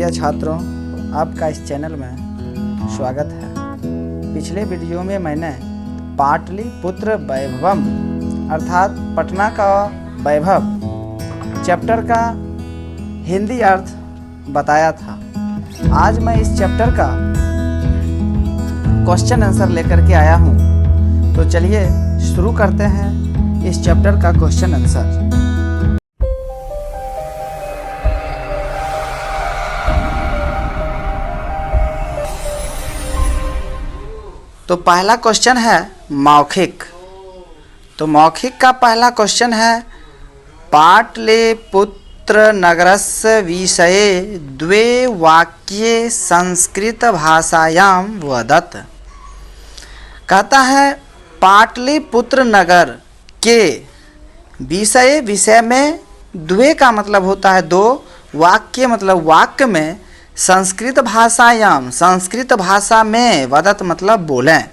प्रिय छात्रों, आपका इस चैनल में स्वागत है। पिछले वीडियो में मैंने पाटलिपुत्र वैभवम अर्थात पटना का वैभव चैप्टर का हिंदी अर्थ बताया था। आज मैं इस चैप्टर का क्वेश्चन आंसर लेकर के आया हूँ। तो चलिए शुरू करते हैं इस चैप्टर का क्वेश्चन आंसर। तो पहला क्वेश्चन है मौखिक। तो मौखिक का पहला क्वेश्चन है पाटलिपुत्र नगरस्य विषये द्वे वाक्ये संस्कृत भाषायां वदत्। कहता है पाटलिपुत्र नगर के विषय में द्वे का मतलब होता है दो, वाक्य मतलब वाक्य में, संस्कृत भाषायाम संस्कृत भाषा में, वदत मतलब बोलें।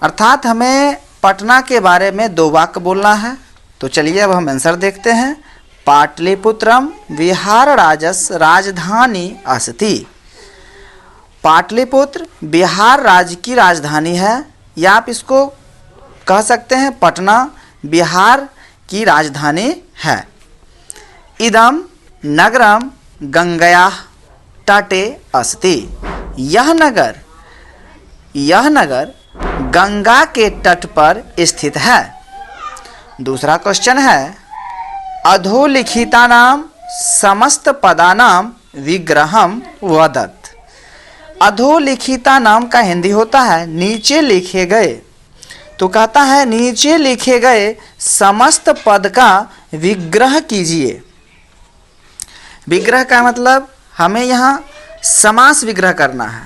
अर्थात हमें पटना के बारे में दो वाक्य बोलना है। तो चलिए अब हम आंसर देखते हैं। पाटलिपुत्रम बिहार राज्यस्य राजधानी अस्ति। पाटलिपुत्र बिहार राज्य की राजधानी है, या आप इसको कह सकते हैं पटना बिहार की राजधानी है। इदम नगरम गंगायाः तटे अस्ति। यह नगर गंगा के तट पर स्थित है। दूसरा क्वेश्चन है अधोलिखितानां समस्त पदानां विग्रहम वदत्। अधोलिखिता नाम का हिंदी होता है नीचे लिखे गए। तो कहता है नीचे लिखे गए समस्त पद का विग्रह कीजिए। विग्रह का मतलब हमें यहाँ समास विग्रह करना है।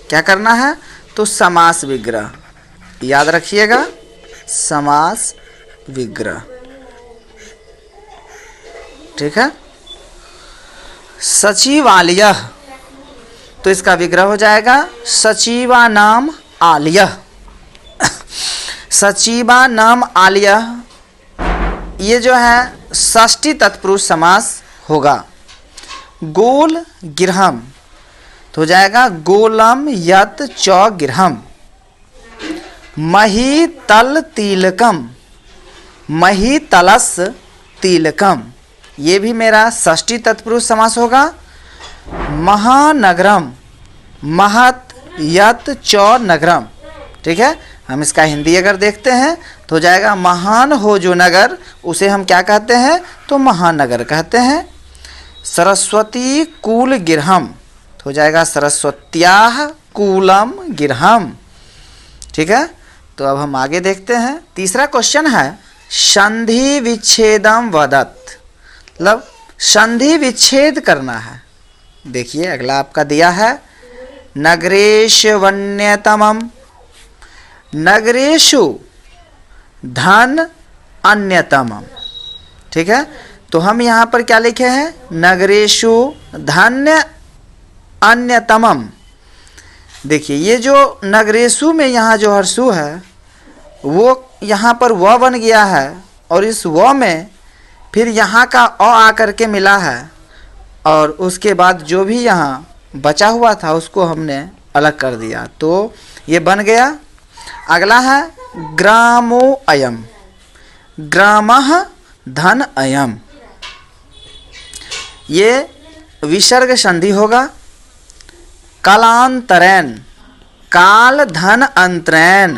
क्या करना है? तो समास विग्रह, याद रखिएगा, समास विग्रह। ठीक है। सचिवालय, तो इसका विग्रह हो जाएगा सचिवानाम आलयः। सचिवानाम आलयः, ये जो है षष्ठी तत्पुरुष समास होगा। गोल गिरहम, तो हो जाएगा गोलम यत च गिरहम। महीतल तिलकम, महीतलस तिलकम, ये भी मेरा षष्ठी तत्पुरुष समास होगा। महानगरम, महत यत च नगरम। ठीक है। हम इसका हिंदी अगर देखते हैं तो हो जाएगा महान हो जो नगर, उसे हम क्या कहते हैं? तो महानगर कहते हैं। सरस्वती कूल गिरहम, तो हो जाएगा सरस्वत्याः कूलम गिरहम। ठीक है। तो अब हम आगे देखते हैं। तीसरा क्वेश्चन है संधि विच्छेदम वदत्। मतलब संधि विच्छेद करना है। देखिए अगला आपका दिया है नगरेषु वन्यतमम, नगरेषु धन अन्यतमम। ठीक है। तो हम यहाँ पर क्या लिखे हैं? नगरेषु धन्य अन्यतमम। देखिए ये जो नगरेषु में यहाँ जो हर्षु है वो यहाँ पर व बन गया है, और इस व में फिर यहाँ का अ आकर के मिला है, और उसके बाद जो भी यहाँ बचा हुआ था उसको हमने अलग कर दिया, तो ये बन गया। अगला है ग्रामो अयम, ग्रामः धन अयम, ये विसर्ग संधि होगा। कालांतरेण, काल धन अंतरेण।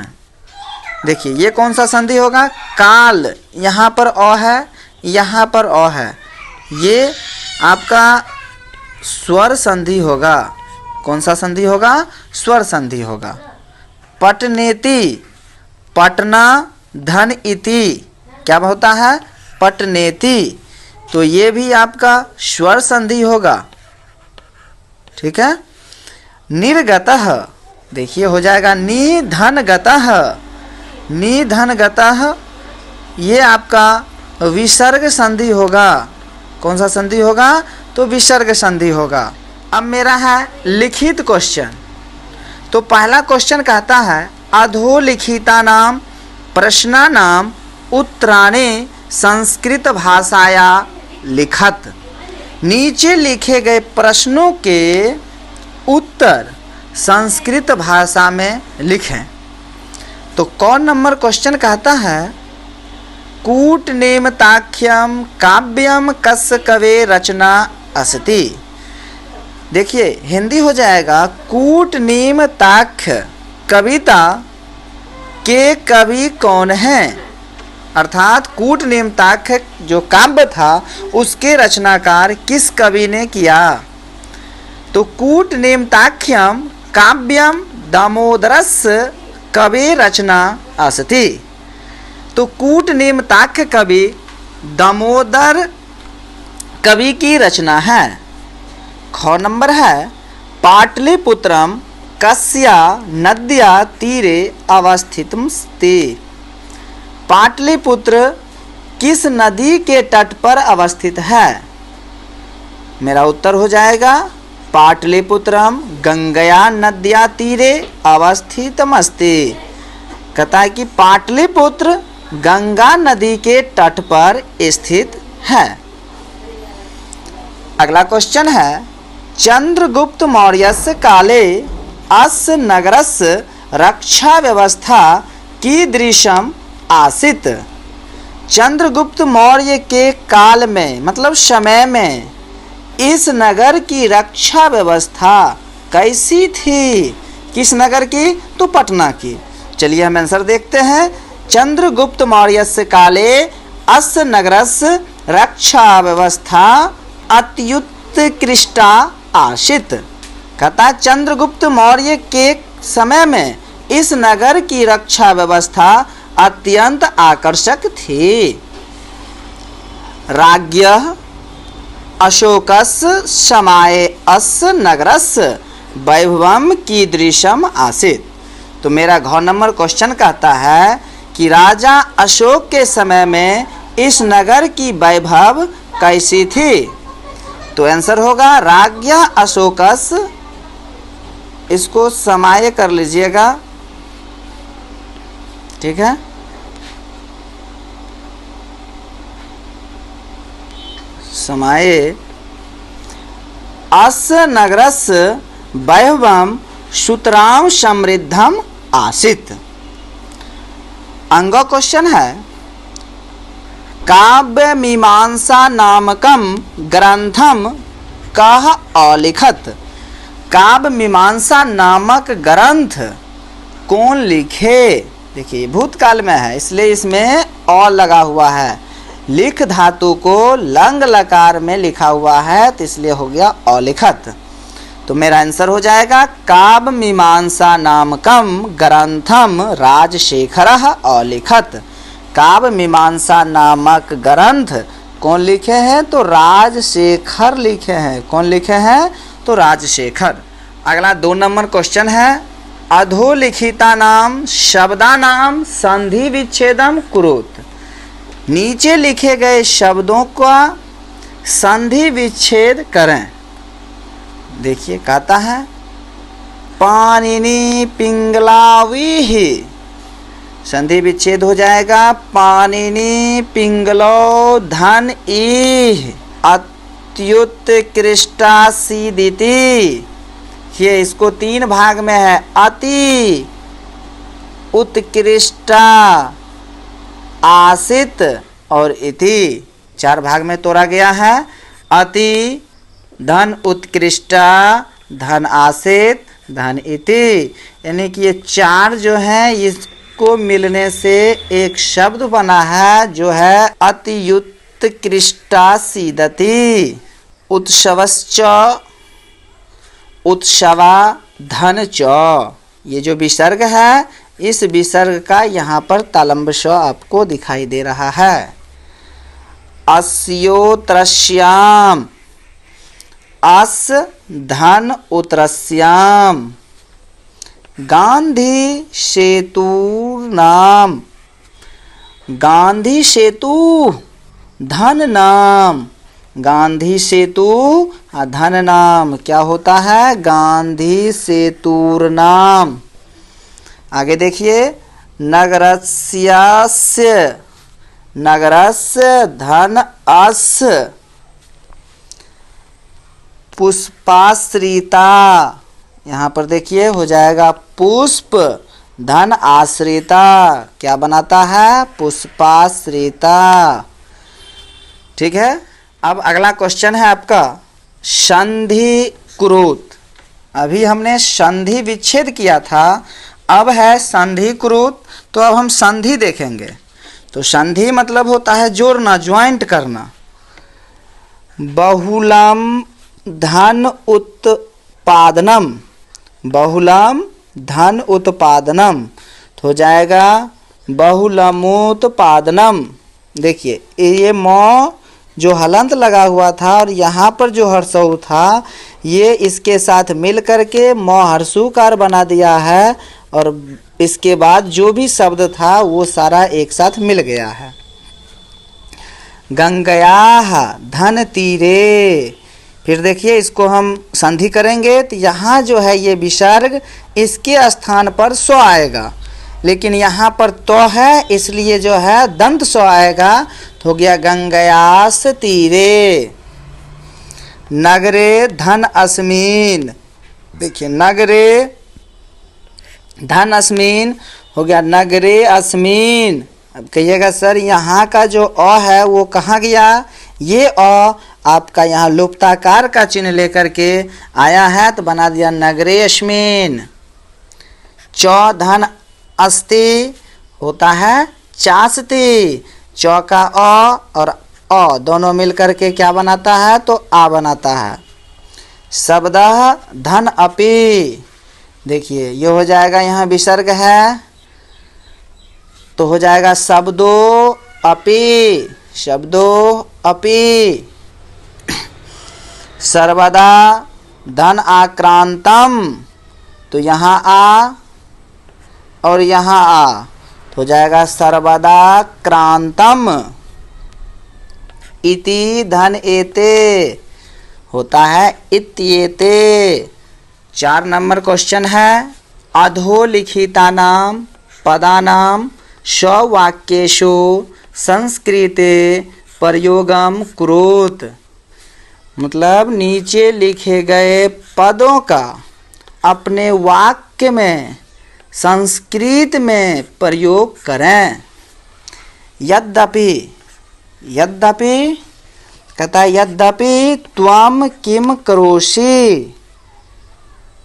देखिए ये कौन सा संधि होगा? काल, यहाँ पर अ है, यहाँ पर अ है, ये आपका स्वर संधि होगा। कौन सा संधि होगा? स्वर संधि होगा। पटनेति, पटना धन इति, क्या होता है? पटनेति, तो ये भी आपका स्वर संधि होगा। ठीक है। निर्गतः, देखिए हो जाएगा निधनगतः, निधनगतः, ये आपका विसर्ग संधि होगा। कौन सा संधि होगा? तो विसर्ग संधि होगा। अब मेरा है लिखित क्वेश्चन। तो पहला क्वेश्चन कहता है अधोलिखितानां प्रश्नानां उत्तराणि संस्कृत भाषाया लिखत। नीचे लिखे गए प्रश्नों के उत्तर संस्कृत भाषा में लिखें। तो कौन नंबर क्वेश्चन कहता है कूटनेमताख्यम काव्यम कस्य कवे रचना अस्ति। देखिए हिंदी हो जाएगा कूटनेमताख्य कविता के कवि कौन हैं, अर्थात कूटनेमताख्य जो काव्य था उसके रचनाकार किस कवि ने किया। तो कूटनेमताख्यम काव्यम दामोदरस्य कवि रचना अस्ति। तो कूटनेमताख्य कवि दामोदर कवि की रचना है। ख नंबर है पाटलिपुत्रम कस्या नद्या तीरे अवस्थितम् अस्ति। पाटलिपुत्र किस नदी के तट पर अवस्थित है। मेरा उत्तर हो जाएगा पाटलिपुत्रम गंगया नद्या तीरे अवस्थितम् अस्ति। कहता है कि पाटलिपुत्र गंगा नदी के तट पर स्थित है। अगला क्वेश्चन है चंद्रगुप्त मौर्यस्य काले अस्य नगरस्य रक्षा व्यवस्था कीदृशम् आसीत्। चंद्रगुप्त मौर्य के काल में मतलब समय में इस नगर की रक्षा व्यवस्था कैसी थी। किस नगर की, तो पटना की। चलिए हम आंसर देखते हैं। चंद्रगुप्त मौर्यस्य काले अस्य नगरस्य रक्षा व्यवस्था अत्युत्कृष्टा आसीत्। कहता चंद्रगुप्त मौर्य के समय में इस नगर की रक्षा व्यवस्था अत्यंत आकर्षक थी। राज्ञः अशोकस्य समाये अस्य नगरस्य वैभवम् कीदृशम् आसीत्। तो मेरा घ नंबर क्वेश्चन कहता है कि राजा अशोक के समय में इस नगर की वैभव कैसी थी। तो आंसर होगा राज्ञः अशोकस्य, इसको समाये कर लीजिएगा, ठीक है। समाये अस्य नगरस्य वैभवम् सुतरां समृद्धम् आसीत्। अंगो क्वेश्चन है काव्य मीमांसा नामकम ग्रंथम कः अलिखत। काव्य मीमांसा नामक ग्रंथ कौन लिखे। देखिए भूतकाल में है इसलिए इसमें अ लगा हुआ है। लिख धातु को लंग लकार में लिखा हुआ है तो इसलिए हो गया अलिखत। तो मेरा आंसर हो जाएगा काव्य मीमांसा नामकम ग्रंथम राजशेखरः अलिखत। काव्य मीमांसा नामक ग्रंथ कौन लिखे हैं, तो राजशेखर लिखे हैं। कौन लिखे हैं, तो राजशेखर। अगला 2 नंबर क्वेश्चन है अधोलिखिता नाम शब्दा नाम संधि विच्छेदम कुरुत। नीचे लिखे गए शब्दों का संधि विच्छेद करें। देखिए कहता है पाणिनि पिंगलाविः, संधि विच्छेद हो जाएगा पाणिनि पिंगलो धन ईह अत्युत्कृष्टासीदिति। ये इसको 3 भाग में है, अति उत्कृष्टा आसित और इति 4 भाग में तोड़ा गया है। अति धन उत्कृष्टा धन आसित धन इति, यानी कि ये 4 जो है इसको मिलने से एक शब्द बना है जो है अत्युत्कृष्टा सीदति। उत्सवश्च उत्सवा धन च, ये जो विसर्ग है इस विसर्ग का यहाँ पर तालंब श आपको दिखाई दे रहा है। अस्योत्रस्याम, अस धन उत्रस्याम। गांधी सेतुर्नाम, गांधी सेतु धन नाम। गांधी सेतु धन नाम क्या होता है, गांधी सेतुर्नाम। आगे देखिए नगरस्यास्य, नगरस्य धन अस्य। पुष्पाश्रिता। यहाँ पर देखिए हो जाएगा पुष्प धन आश्रिता, क्या बनाता है? पुष्पाश्रिता। ठीक है। अब अगला क्वेश्चन है आपका संधि कुरुत। अभी हमने संधि विच्छेद किया था, अब है संधि कुरुत। तो अब हम संधि देखेंगे। तो संधि मतलब होता है जोड़ना, ज्वाइंट करना। बहुलम धन उत्पादनम, बहुलम धन उत्पादनम, तो हो जाएगा बहुलमोत्पादनम। देखिए ये म जो हलंत लगा हुआ था और यहाँ पर जो हर्षऊ था, ये इसके साथ मिल करके म हर्षुकार बना दिया है, और इसके बाद जो भी शब्द था वो सारा एक साथ मिल गया है। गंगयाः धन तीरे, फिर देखिए इसको हम संधि करेंगे तो यहाँ जो है ये विसर्ग, इसके स्थान पर स्व आएगा, लेकिन यहाँ पर तो है इसलिए जो है दंत स्व आएगा। तो हो गया गंगयास तीरे। नगरे धन अस्मिन, देखिए नगरे धन अस्मिन हो गया नगरे अस्मिन। अब कहिएगा सर यहाँ का जो अ है वो कहाँ गया? ये अ आपका यहाँ लुप्ताकार का चिन्ह लेकर के आया है तो बना दिया नगरे अस्मिन। चौ धन अस्ति होता है चासती, चौ का अ और अ दोनों मिल करके क्या बनाता है? तो आ बनाता है। शब्दः धन अपि, देखिए ये हो जाएगा यहाँ विसर्ग है तो हो जाएगा शब्दो अपि, शब्दो अपि। सर्वदा धन आक्रांतम, तो यहाँ आ और यहाँ आ, तो हो जाएगा सर्वदा क्रांतम। इति धन एते होता है इत्येते। 4 नंबर क्वेश्चन है अधोलिखितानां पदानां स्ववाक्येषु संस्कृते प्रयोगम कुरुत, मतलब नीचे लिखे गए पदों का अपने वाक्य में संस्कृत में प्रयोग करें। यद्यपि, यद्यपि कहता है यद्यपि त्वम किम करोषि,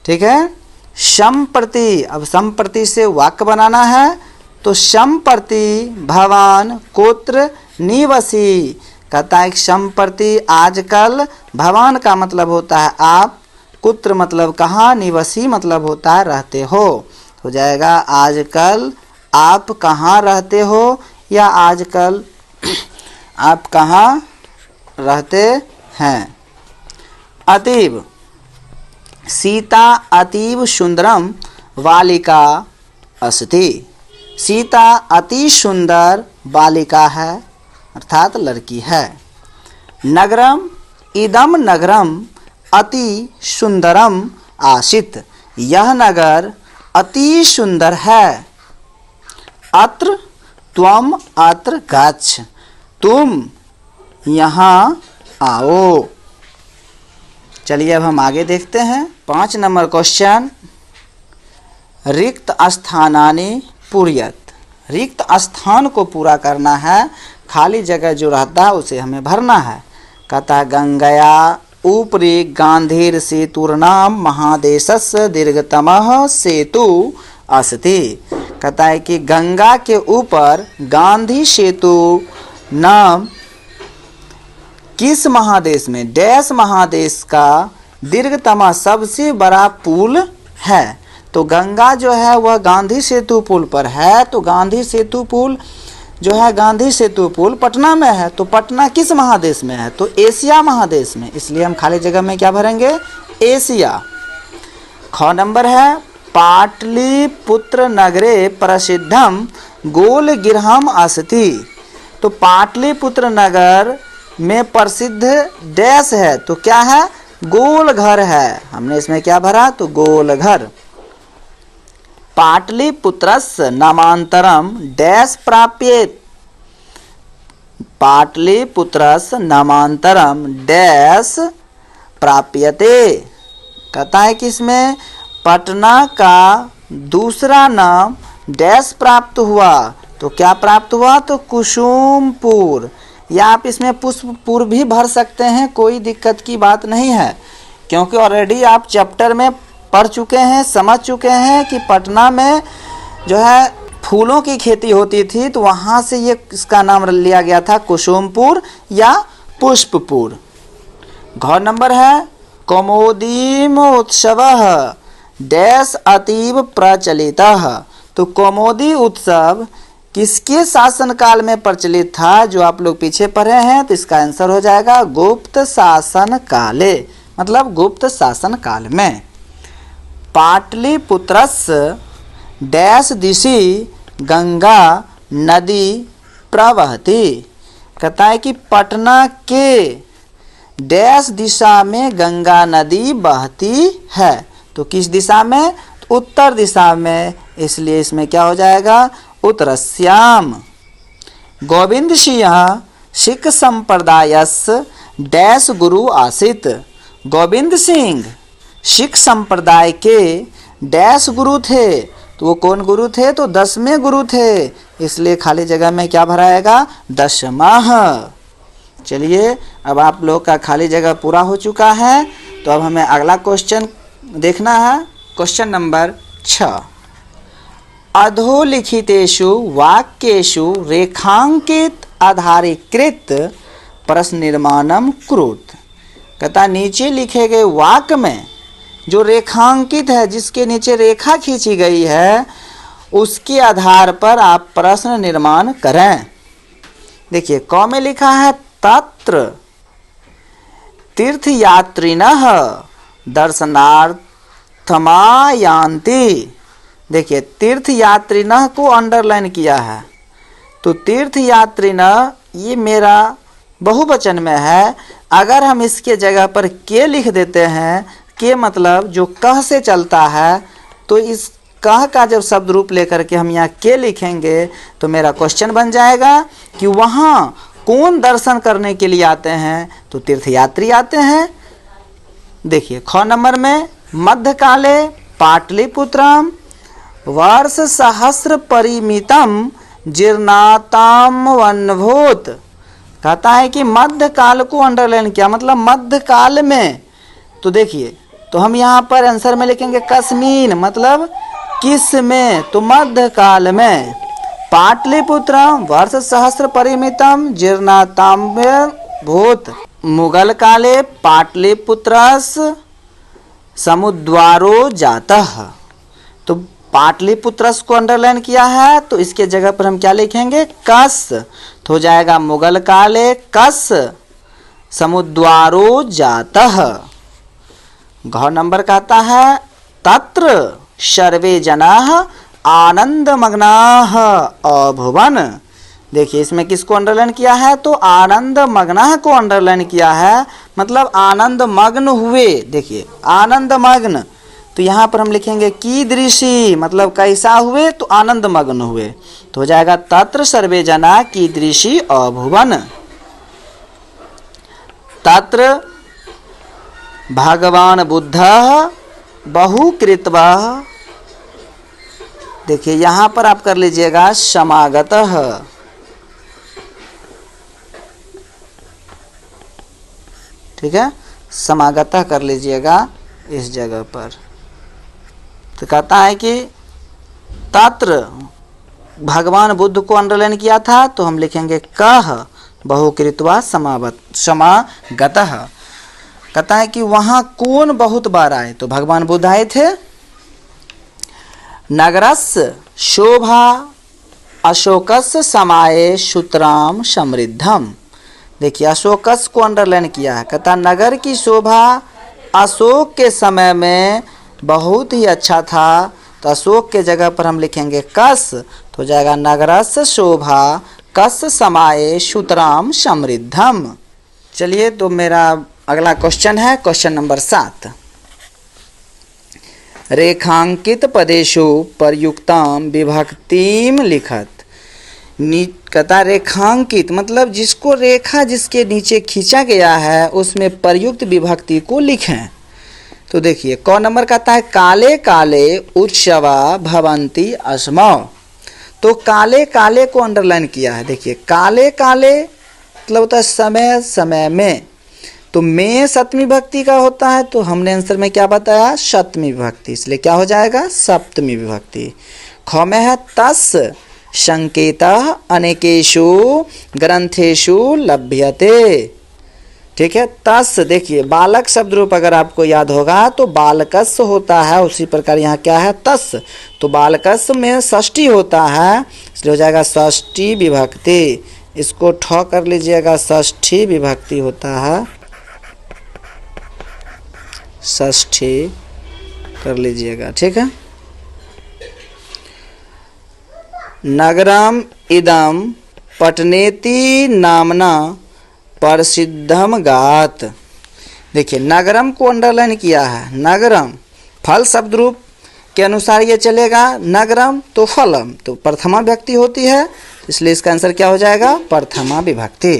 ठीक है। संप्रति, अब संप्रति से वाक्य बनाना है तो संप्रति भवान कुत्र निवसी, कहता है संप्रति आजकल, भवान का मतलब होता है आप, कुत्र मतलब कहाँ, निवसी मतलब होता है रहते हो। हो जाएगा आजकल आप कहाँ रहते हो, या आजकल आप कहाँ रहते हैं। अतीव, सीता अतीव सुंदरम बालिका अस्ति, सीता अति सुंदर बालिका है अर्थात लड़की है। नगरम, इदम नगरम अति सुंदरम आसीत, यह नगर अति सुंदर है। अत्र त्वम अत्र गच्छ, तुम यहाँ आओ। चलिए अब हम आगे देखते हैं 5 नंबर क्वेश्चन। रिक्त स्थानानि पूर्यत, रिक्त स्थान को पूरा करना है, खाली जगह जो रहता है उसे हमें भरना है। कहता है गंगया ऊपरी गांधीर सेतुर्नाम महादेशस्य दीर्घतमः सेतु अस्ति, कहता है कि गंगा के ऊपर गांधी सेतु नाम किस महादेश में, डैश महादेश का दीर्घतम सबसे बड़ा पुल है। तो गंगा जो है वह गांधी सेतु पुल पर है, तो गांधी सेतु पुल जो है, गांधी सेतु पुल पटना में है, तो पटना किस महादेश में है, तो एशिया महादेश में, इसलिए हम खाली जगह में क्या भरेंगे, एशिया। ख नंबर है पाटलिपुत्र नगरे प्रसिद्धम गोलगिरहम अस्ति, तो पाटलिपुत्र नगर में प्रसिद्ध डैश है, तो क्या है, गोल घर है। हमने इसमें क्या भरा, तो गोल घर। पाटलिपुत्रस्य नामांतरम डैश प्राप्येत, पाटलिपुत्रस्य नामांतरम डैश प्राप्यते। कहता है कि इसमें पटना का दूसरा नाम डैश प्राप्त हुआ। तो क्या प्राप्त हुआ? तो कुसुमपुर, या आप इसमें पुष्पपुर भी भर सकते हैं, कोई दिक्कत की बात नहीं है, क्योंकि ऑलरेडी आप चैप्टर में पढ़ चुके हैं, समझ चुके हैं कि पटना में जो है फूलों की खेती होती थी, तो वहाँ से ये इसका नाम लिया गया था कुसुमपुर या पुष्पपुर। घ नंबर है कौमुदीम उत्सवः डैश अतीव प्रचलितः। तो कौमुदी उत्सव किसके शासनकाल में प्रचलित था? जो आप लोग पीछे पढ़े हैं, तो इसका आंसर हो जाएगा गुप्त शासन काले, मतलब गुप्त शासन काल में। पाटलिपुत्रस्य डैश दिशि गंगा नदी प्रवहती। कहता है कि पटना के डैश दिशा में गंगा नदी बहती है। तो किस दिशा में? तो उत्तर दिशा में, इसलिए इसमें क्या हो जाएगा? उत्तरस्याम। गोविंद सिंह सिख संप्रदायस्य डैश गुरु आसित। गोविंद सिंह सिख संप्रदाय के डैश गुरु थे। तो वो कौन गुरु थे? तो 10वें गुरु थे, इसलिए खाली जगह में क्या भराएगा? 10वां। चलिए, अब आप लोग का खाली जगह पूरा हो चुका है, तो अब हमें अगला क्वेश्चन देखना है। क्वेश्चन नंबर 6, अधोलिखितेषु वाक्येषु रेखांकित आधारीकृत प्रश्न निर्माणम कुरुत। कहता नीचे लिखे गए वाक्य में जो रेखांकित है, जिसके नीचे रेखा खींची गई है, उसके आधार पर आप प्रश्न निर्माण करें। देखिए, क में लिखा है तत्र तीर्थयात्रिणः दर्शनार्थमायान्ति। देखिए, तीर्थयात्रिणः को अंडरलाइन किया है, तो तीर्थयात्रिणः ये मेरा बहुवचन में है। अगर हम इसके जगह पर के लिख देते हैं, के मतलब जो कह से चलता है, तो इस कह का जब शब्द रूप लेकर के हम यहाँ के लिखेंगे, तो मेरा क्वेश्चन बन जाएगा कि वहाँ कौन दर्शन करने के लिए आते हैं? तो तीर्थयात्री आते हैं। देखिए, ख नंबर में मध्यकाले पाटलिपुत्रम वर्ष सहस्र परिमितम जीर्णाताम वनभूत। कहता है कि मध्यकाल को अंडरलाइन किया, मतलब मध्यकाल में। तो देखिए, तो हम यहाँ पर आंसर में लिखेंगे कस्मीन, मतलब किस में? तो मध्यकाल में। पाटलिपुत्रम वर्ष सहस्र परिमितम जीर्णाताम भूत। मुगल काले पाटलिपुत्रस्य समुद्वारो जातः। तो पाटलिपुत्रस को अंडरलाइन किया है, तो इसके जगह पर हम क्या लिखेंगे? कस। तो हो जाएगा मुगल काले कस समुद्वारो जातः। घ नंबर कहता है तत्र सर्वे जनाः आनंदमग्नाः अभुवन। देखिए, इसमें किसको अंडरलाइन किया है? तो आनंदमग्नाः को अंडरलाइन किया है, मतलब आनंद मग्न हुए। देखिए, आनंद मग्न, तो यहाँ पर हम लिखेंगे कीदृशी, मतलब कैसा हुए? तो आनंद मग्न हुए। तो हो जाएगा तत्र सर्वे जना कीदृशी अभुवन। तत्र भगवान बुद्धः बहुकृत्वा। देखिए, यहाँ पर आप कर लीजिएगा समागतः। ठीक है, समागतः कर लीजिएगा इस जगह पर। तो कहता है कि तत्र भगवान बुद्ध को अंडरलाइन किया था, तो हम लिखेंगे कह बहुकृत्वा समागतः। कहता है कि वहाँ कौन बहुत बार आए? तो भगवान बुद्ध आए थे। नगरस्य शोभा अशोकस्य समाये सूत्राम समृद्धम। देखिए, अशोकस को अंडरलाइन किया है। कहता नगर की शोभा अशोक के समय में बहुत ही अच्छा था, तो अशोक के जगह पर हम लिखेंगे कस। तो हो जाएगा नगरस्य शोभा कस समाये सूत्राम समृद्धम। चलिए, तो मेरा अगला क्वेश्चन है क्वेश्चन नंबर 7। रेखांकित पदेषु प्रयुक्तां विभक्तिं लिखत। कहता है रेखांकित मतलब जिसको रेखा जिसके नीचे खींचा गया है उसमें प्रयुक्त विभक्ति को लिखें। तो देखिए क नंबर कहता है काले काले उत्सवा भवंती अस्मौ। तो काले काले को अंडरलाइन किया है। देखिए काले काले मतलब होता है समय समय में, तो में सप्तमी विभक्ति का होता है, तो हमने आंसर में क्या बताया सप्तमी विभक्ति, इसलिए क्या हो जाएगा सप्तमी विभक्ति। ख में है तस् संकेतः अनेकेषु ग्रंथेषु लभ्यते। ठीक है, तस् देखिए बालक शब्द रूप अगर आपको याद होगा तो बालकस होता है, उसी प्रकार यहाँ क्या है तस्, तो बालकस में षष्ठी होता है, इसलिए हो जाएगा षष्ठी विभक्ति। इसको ठ कर लीजिएगा, षष्ठी विभक्ति होता है, षष्ठी कर लीजिएगा। ठीक है, नगरम इदम पटनेति नामना प्रसिद्धम गात। देखिए नगरम को अंडरलाइन किया है। नगरम फल शब्द रूप के अनुसार ये चलेगा, नगरम तो फलम तो प्रथमा विभक्ति होती है, इसलिए इसका आंसर क्या हो जाएगा प्रथमा विभक्ति।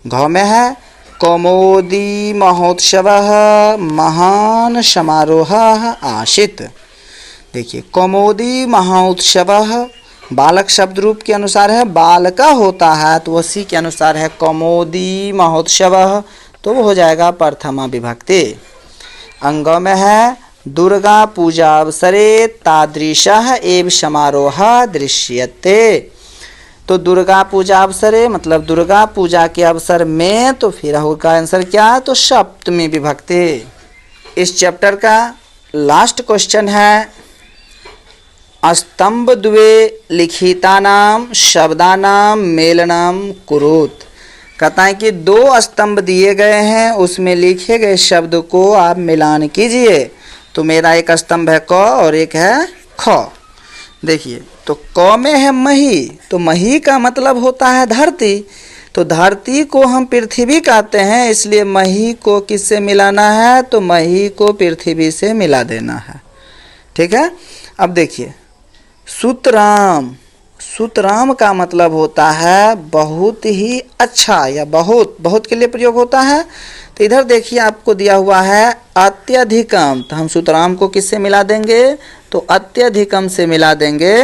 घ में है कौमुदी महोत्सवः महान समारोहः आसीत्। देखिए कौमुदी महोत्सवः बालक शब्द रूप के अनुसार है, बालका होता है तो उसी के अनुसार है कौमुदी महोत्सवः, तो वो हो जाएगा प्रथमा विभक्ति। अंग में है दुर्गा पूजा अवसरे तादृशः एव समारोह दृश्यते। तो दुर्गा पूजा अवसरे मतलब दुर्गा पूजा के अवसर में, तो फिर उसका आंसर क्या है तो सप्तमी विभक्ति। इस चैप्टर का लास्ट क्वेश्चन है स्तंभ द्वे लिखितानाम शब्दानाम मेलनम कुरुत। कहता है कि दो स्तंभ दिए गए हैं, उसमें लिखे गए शब्द को आप मिलान कीजिए। तो मेरा एक स्तंभ है क और एक है ख। देखिए तो क में है मही, तो मही का मतलब होता है धरती, तो धरती को हम पृथ्वी कहते हैं, इसलिए मही को किससे मिलाना है तो मही को पृथ्वी से मिला देना है। ठीक है, अब देखिए सुतराम, सुतराम का मतलब होता है बहुत ही अच्छा या बहुत, बहुत के लिए प्रयोग होता है। तो इधर देखिए आपको दिया हुआ है अत्यधिकम, तो हम सुतराम को किससे मिला देंगे तो अत्यधिकम से मिला देंगे,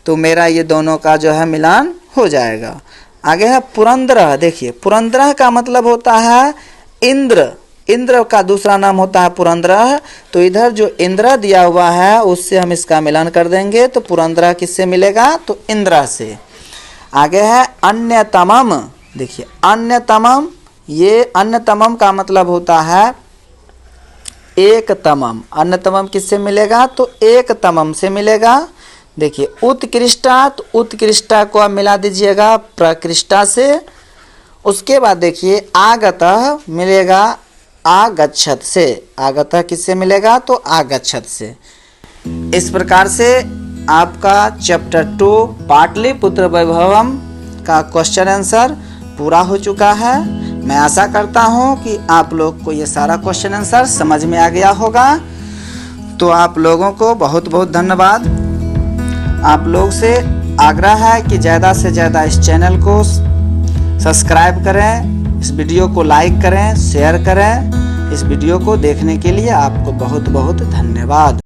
तो मेरा ये दोनों का जो है मिलान हो जाएगा। आगे है पुरंदर। देखिए पुरंदर का मतलब होता है इंद्र, इंद्र का दूसरा नाम होता है पुरंदर, तो इधर जो इंद्र दिया हुआ है उससे हम इसका मिलान कर देंगे, तो पुरंदर किससे मिलेगा तो इंद्र से। आगे है अन्यतमम। देखिए अन्यतमम, ये अन्यतमम का मतलब होता है एक तमम, अन्यतमम किससे मिलेगा तो एक तमम से मिलेगा। देखिए उत्कृष्टा, तो उत्कृष्टा को आप मिला दीजिएगा प्रकृष्टा से। उसके बाद देखिए आगतः मिलेगा आगच्छत से, आगतः किससे मिलेगा तो आगच्छत से। इस प्रकार से आपका चैप्टर 2 पाटलिपुत्र वैभवम का क्वेश्चन आंसर पूरा हो चुका है। मैं आशा करता हूं कि आप लोग को ये सारा क्वेश्चन आंसर समझ में आ गया होगा। तो आप लोगों को बहुत बहुत धन्यवाद। आप लोग से आग्रह है कि ज़्यादा से ज़्यादा इस चैनल को सब्सक्राइब करें, इस वीडियो को लाइक करें, शेयर करें। इस वीडियो को देखने के लिए आपको बहुत बहुत धन्यवाद।